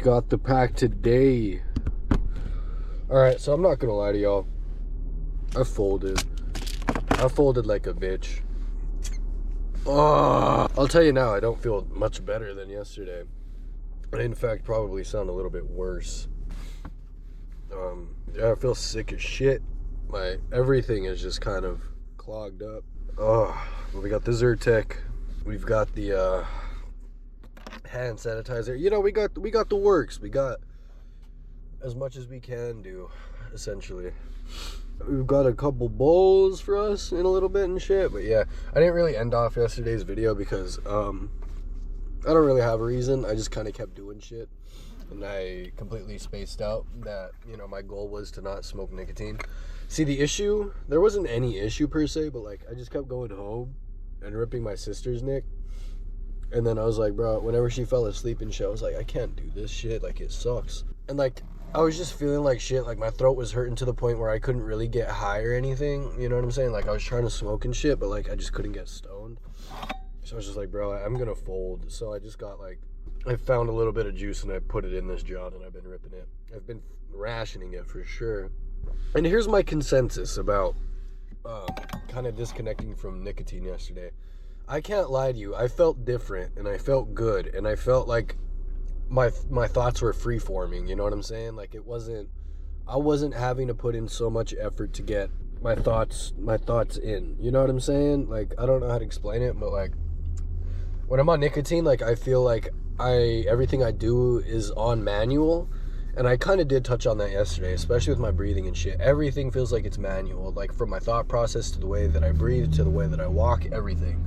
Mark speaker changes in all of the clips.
Speaker 1: got the pack today. Alright, so I'm not gonna lie to y'all. I folded like a bitch. Oh, I'll tell you now, I don't feel much better than yesterday. I, in fact, probably sound a little bit worse. Yeah, I feel sick as shit. Everything is just kind of clogged up. Oh, well, we got the Zyrtec. We've got the hand sanitizer. You know, we got the works. We got as much as we can do, essentially. We've got a couple bowls for us in a little bit and shit. But yeah, I didn't really end off yesterday's video because I don't really have a reason. I just kind of kept doing shit. And I completely spaced out that, you know, my goal was to not smoke nicotine. See, the issue, there wasn't any issue per se, but like I just kept going home and ripping my sister's nick. And then I was like, bro, whenever she fell asleep and shit, I was like, I can't do this shit. Like, it sucks. And like, I was just feeling like shit. Like, my throat was hurting to the point where I couldn't really get high or anything. You know what I'm saying? Like, I was trying to smoke and shit, but like, I just couldn't get stoned. So I was just like, bro, I'm gonna fold. So I just got like, I found a little bit of juice and I put it in this jar and I've been ripping it. I've been rationing it for sure. And here's my consensus about kind of disconnecting from nicotine yesterday. I can't lie to you. I felt different and I felt good and I felt like my thoughts were free forming. You know what I'm saying? Like I wasn't having to put in so much effort to get my thoughts in. You know what I'm saying? Like, I don't know how to explain it, but like when I'm on nicotine, like I feel like everything I do is on manual. And I kind of did touch on that yesterday, especially with my breathing and shit. Everything feels like it's manual, like from my thought process to the way that I breathe, to the way that I walk, everything.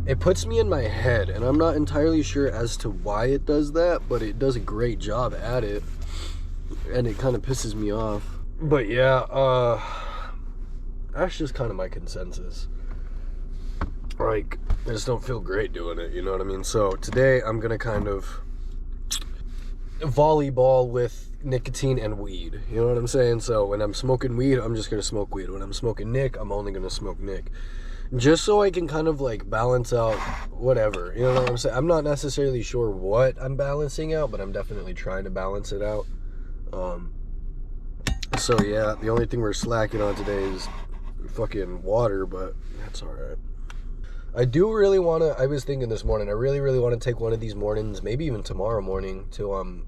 Speaker 1: It puts me in my head, and I'm not entirely sure as to why it does that, but it does a great job at it, and it kind of pisses me off. But yeah, that's just kind of my consensus. Like, I just don't feel great doing it, you know what I mean? So today I'm gonna kind of volleyball with nicotine and weed, you know what I'm saying? So when I'm smoking weed, I'm just gonna smoke weed. When I'm smoking nick, I'm only gonna smoke nick, just so I can kind of like balance out whatever, you know what I'm saying? I'm not necessarily sure what I'm balancing out, but I'm definitely trying to balance it out. So yeah, the only thing we're slacking on today is fucking water, but that's all right. I do really want to, I was thinking this morning, I really want to take one of these mornings, maybe even tomorrow morning, to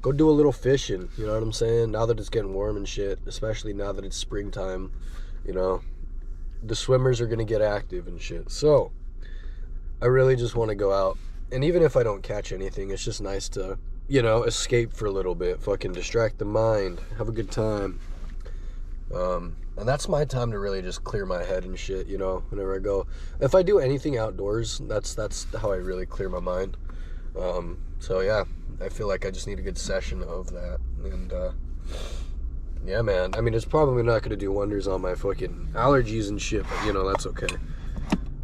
Speaker 1: go do a little fishing, you know what I'm saying? Now that it's getting warm and shit, especially now that it's springtime, you know, the swimmers are going to get active and shit. So I really just want to go out, and even if I don't catch anything, it's just nice to, you know, escape for a little bit, fucking distract the mind, have a good time. And that's my time to really just clear my head and shit, you know, whenever I go. If I do anything outdoors, that's how I really clear my mind. So yeah, I feel like I just need a good session of that. And yeah, man, I mean, it's probably not going to do wonders on my fucking allergies and shit, but you know, that's okay.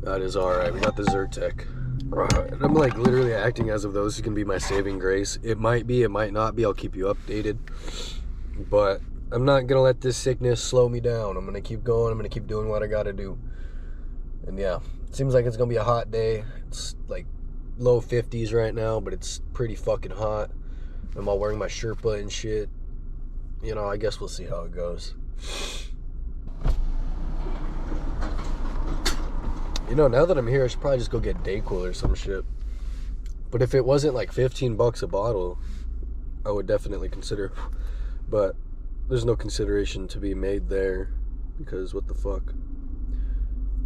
Speaker 1: That is alright. We got the Zyrtec. And I'm like literally acting as if those can be my saving grace. It might be, it might not be. I'll keep you updated. But I'm not going to let this sickness slow me down. I'm going to keep going. I'm going to keep doing what I got to do. And yeah, it seems like it's going to be a hot day. It's like low 50s right now, but it's pretty fucking hot. I'm all wearing my Sherpa and shit. You know, I guess we'll see how it goes. You know, now that I'm here, I should probably just go get Dayquil or some shit. But if it wasn't like $15 a bottle, I would definitely consider. But there's no consideration to be made there, because what the fuck?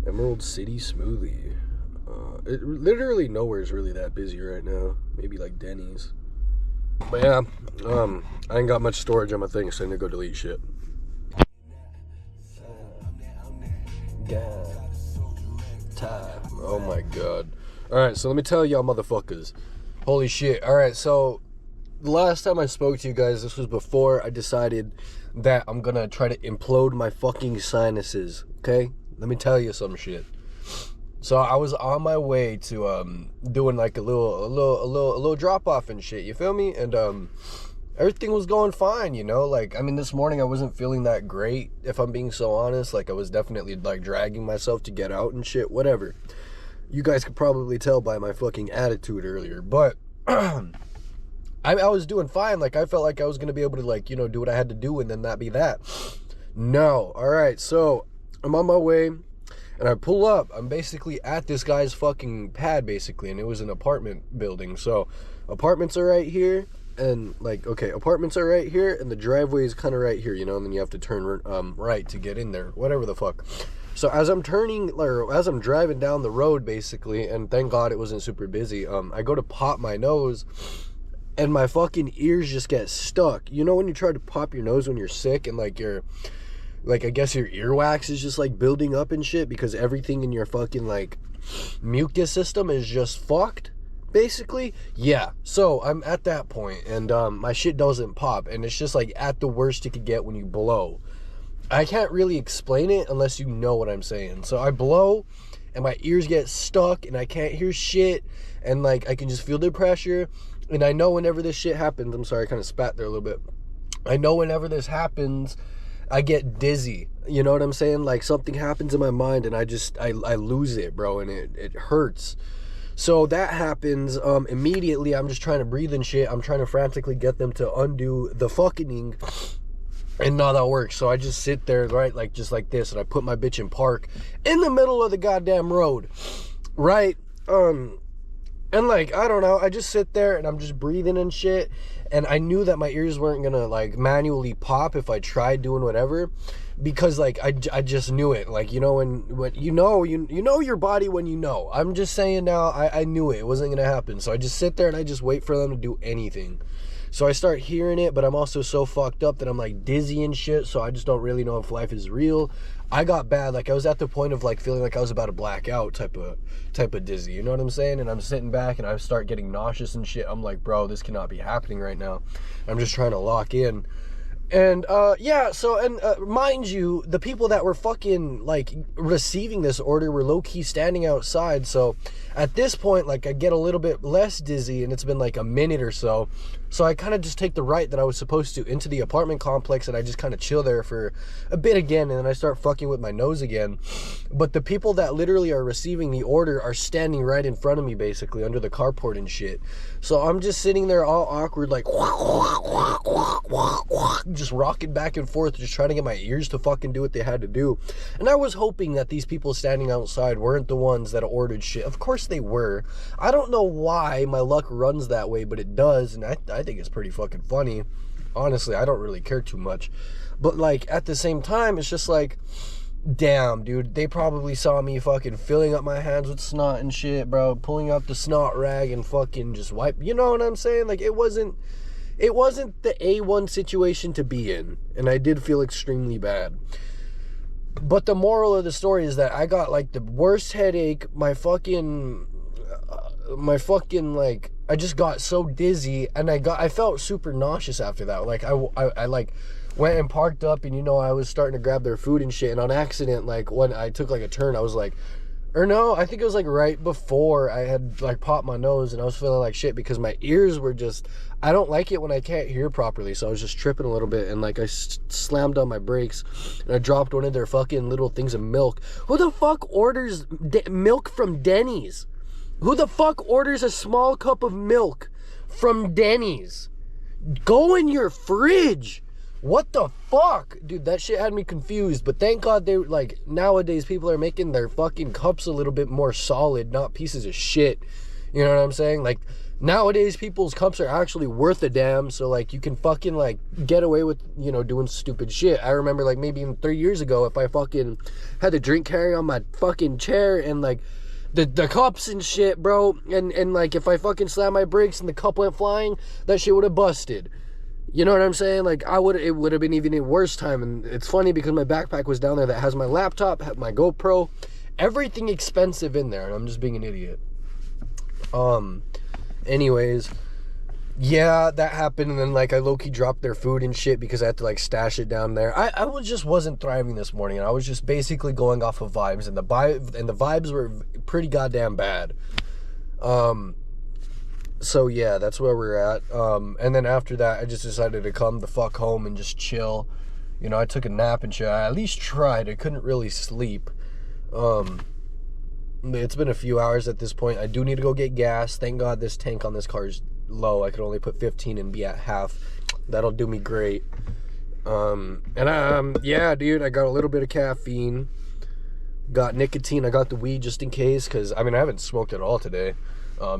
Speaker 1: Emerald City Smoothie. Literally nowhere is really that busy right now. Maybe like Denny's. But yeah, I ain't got much storage on my thing, so I'm gonna go delete shit. Oh my god. Alright, so let me tell y'all motherfuckers. Holy shit. Alright, so the last time I spoke to you guys, this was before I decided that I'm gonna try to implode my fucking sinuses, okay? Let me tell you some shit. So I was on my way to doing like a little drop off and shit, you feel me? And everything was going fine, you know? Like, I mean, this morning I wasn't feeling that great, if I'm being so honest. Like, I was definitely like dragging myself to get out and shit, whatever. You guys could probably tell by my fucking attitude earlier, but I I was doing fine. Like, I felt like I was going to be able to, like, you know, do what I had to do and then that be that. No. All right. So I'm on my way and I pull up. I'm basically at this guy's fucking pad, basically. And it was an apartment building. So apartments are right here. And, like, okay, apartments are right here. And the driveway is kind of right here, you know. And then you have to turn right to get in there. Whatever the fuck. So as I'm driving down the road, basically, and thank God it wasn't super busy, I go to pop my nose. And my fucking ears just get stuck. You know when you try to pop your nose when you're sick and like I guess your earwax is just like building up and shit because everything in your fucking like mucus system is just fucked, basically? Yeah. So I'm at that point and my shit doesn't pop and it's just like at the worst it could get when you blow. I can't really explain it unless you know what I'm saying. So I blow and my ears get stuck and I can't hear shit and like I can just feel the pressure. And I know whenever this shit happens, I'm sorry, I kind of spat there a little bit. I know whenever this happens, I get dizzy. You know what I'm saying? Like something happens in my mind and I lose it, bro. And it hurts. So that happens. Immediately, I'm just trying to breathe and shit. I'm trying to frantically get them to undo the fucking. And none of that works. So I just sit there, right? Like just like this. And I put my bitch in park in the middle of the goddamn road. Right? And like, I don't know, I just sit there and I'm just breathing and shit. And I knew that my ears weren't gonna like manually pop if I tried doing whatever. Because like, I just knew it. Like, you know, when you know your body when you know. I'm just saying now, I knew it wasn't gonna happen. So I just sit there and I just wait for them to do anything. So I start hearing it, but I'm also so fucked up that I'm like dizzy and shit. So I just don't really know if life is real. I got bad. Like I was at the point of like feeling like I was about to black out type of dizzy. You know what I'm saying? And I'm sitting back and I start getting nauseous and shit. I'm like, bro, this cannot be happening right now. I'm just trying to lock in. And yeah, so and mind you, the people that were fucking like receiving this order were low-key standing outside. So at this point, like I get a little bit less dizzy and it's been like a minute or so. So I kind of just take the right that I was supposed to into the apartment complex and I just kind of chill there for a bit again and then I start fucking with my nose again. But the people that literally are receiving the order are standing right in front of me basically under the carport and shit. So I'm just sitting there all awkward like just rocking back and forth just trying to get my ears to fucking do what they had to do. And I was hoping that these people standing outside weren't the ones that ordered shit. Of course they were. I don't know why my luck runs that way, but it does, and I think it's pretty fucking funny. Honestly, I don't really care too much. But like at the same time, it's just like, damn, dude, they probably saw me fucking filling up my hands with snot and shit, bro, pulling out the snot rag and fucking just wipe, you know what I'm saying? Like it wasn't the A1 situation to be in, and I did feel extremely bad. But the moral of the story is that I got like the worst headache, my fucking like, I just got so dizzy, and I felt super nauseous after that. Like I like went and parked up, and you know, I was starting to grab their food and shit, and on accident, like when I took like a turn, I was like, or no, I think it was like right before I had like popped my nose and I was feeling like shit because my ears were just, I don't like it when I can't hear properly. So I was just tripping a little bit and like I slammed on my brakes and I dropped one of their fucking little things of milk. Who the fuck orders milk from Denny's? Who the fuck orders a small cup of milk from Denny's? Go in your fridge. What the fuck? Dude, that shit had me confused. But thank God they, like, nowadays people are making their fucking cups a little bit more solid, not pieces of shit. You know what I'm saying? Like, nowadays people's cups are actually worth a damn. So, like, you can fucking, like, get away with, you know, doing stupid shit. I remember, like, maybe 3 years ago, if I fucking had the drink carrier on my fucking chair and, like, the cups and shit, bro. And, like, if I fucking slammed my brakes and the cup went flying, that shit would have busted. You know what I'm saying? Like, it would have been even a worse time. And it's funny because my backpack was down there that has my laptop, my GoPro, everything expensive in there. And I'm just being an idiot. Anyways, yeah, that happened. And then, like, I low-key dropped their food and shit because I had to, like, stash it down there. I wasn't thriving this morning. And I was just basically going off of vibes. And the vibes were pretty goddamn bad. So yeah, that's where we're at. And then after that, I just decided to come the fuck home and just chill. You know, I took a nap and shit. I at least tried. I couldn't really sleep. It's been a few hours at this point. I do need to go get gas. Thank God this tank on this car is low. I could only put 15 and be at half. That'll do me great. Yeah, dude, I got a little bit of caffeine. Got nicotine. I got the weed just in case, because, I mean, I haven't smoked at all today.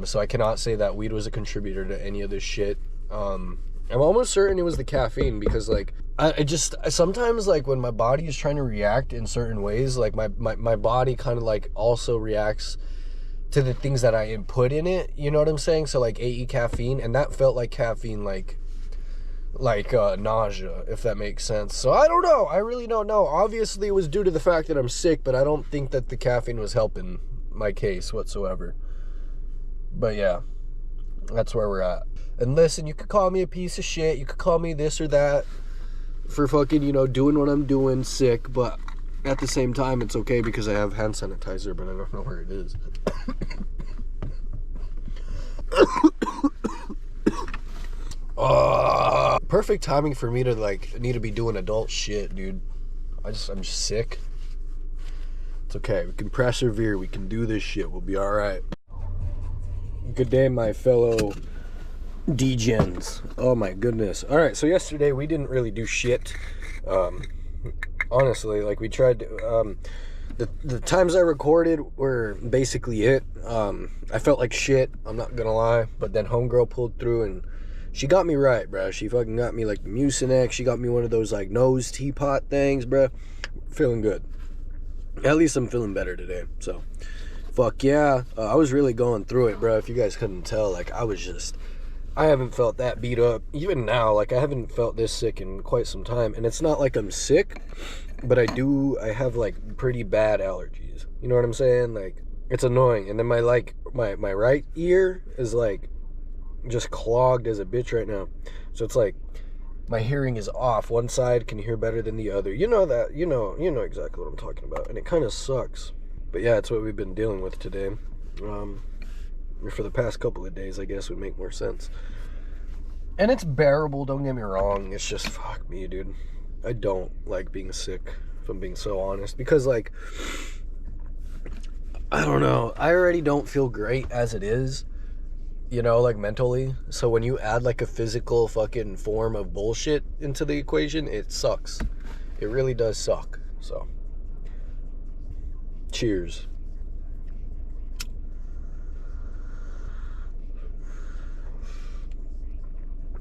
Speaker 1: So I cannot say that weed was a contributor to any of this shit. I'm almost certain it was the caffeine, because, like, I just, sometimes, like, when my body is trying to react in certain ways, like, my body kind of, like, also reacts to the things that I input in it, you know what I'm saying? So, like, AE caffeine, and that felt like caffeine, like nausea, if that makes sense. So I don't know. I really don't know. Obviously, it was due to the fact that I'm sick, but I don't think that the caffeine was helping my case whatsoever. But yeah, that's where we're at. And listen, you could call me a piece of shit. You could call me this or that for fucking, you know, doing what I'm doing sick. But at the same time, it's okay because I have hand sanitizer, but I don't know where it is. Perfect timing for me to, like, need to be doing adult shit, dude. I'm just sick. It's okay. We can persevere. We can do this shit. We'll be alright. Good day, my fellow degens. Oh my goodness. Alright, so yesterday we didn't really do shit. Honestly, like, we tried to, the times I recorded were basically it. I felt like shit, I'm not gonna lie, but then homegirl pulled through and she got me right, bro. She fucking got me, like, the Mucinex. She got me one of those, like, nose teapot things, bro. Feeling good. At least I'm feeling better today, so fuck yeah. I was really going through it, bro. If you guys couldn't tell, like, I haven't felt that beat up. Even now, like, I haven't felt this sick in quite some time. And it's not like I'm sick, but I have, like, pretty bad allergies. You know what I'm saying? Like, it's annoying. And then my right ear is, like, just clogged as a bitch right now. So it's like my hearing is off. One side can hear better than the other. You know that. You know exactly what I'm talking about. And it kind of sucks. But yeah, it's what we've been dealing with today. For the past couple of days, I guess would make more sense. And it's bearable, don't get me wrong. It's just, fuck me, dude. I don't like being sick, if I'm being so honest. Because, like, I don't know. I already don't feel great as it is. You know, like, mentally. So when you add, like, a physical fucking form of bullshit into the equation, it sucks. It really does suck. So, cheers.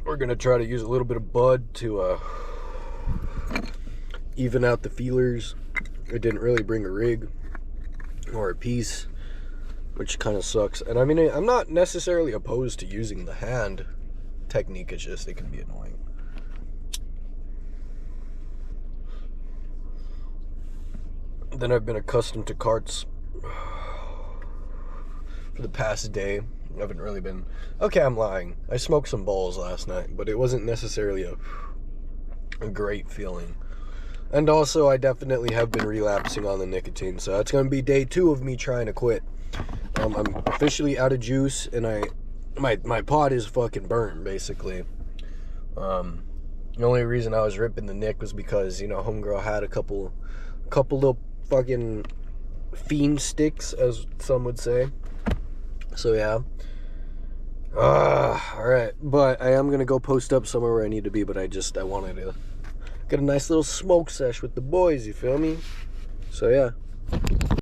Speaker 1: We're gonna try to use a little bit of bud to even out the feelers. It didn't really bring a rig or a piece, which kind of sucks. And I mean, I'm not necessarily opposed to using the hand technique. It's just, it can be annoying. Then I've been accustomed to carts for the past day. I haven't really been... Okay, I'm lying. I smoked some balls last night, but it wasn't necessarily a great feeling. And also, I definitely have been relapsing on the nicotine, so it's going to be day 2 of me trying to quit. I'm officially out of juice, and my pod is fucking burnt, basically. The only reason I was ripping the nic was because, you know, homegirl had a couple little fucking fiend sticks, as some would say. So yeah. Alright. But I am gonna go post up somewhere where I need to be, but I wanted to get a nice little smoke sesh with the boys, you feel me? So yeah.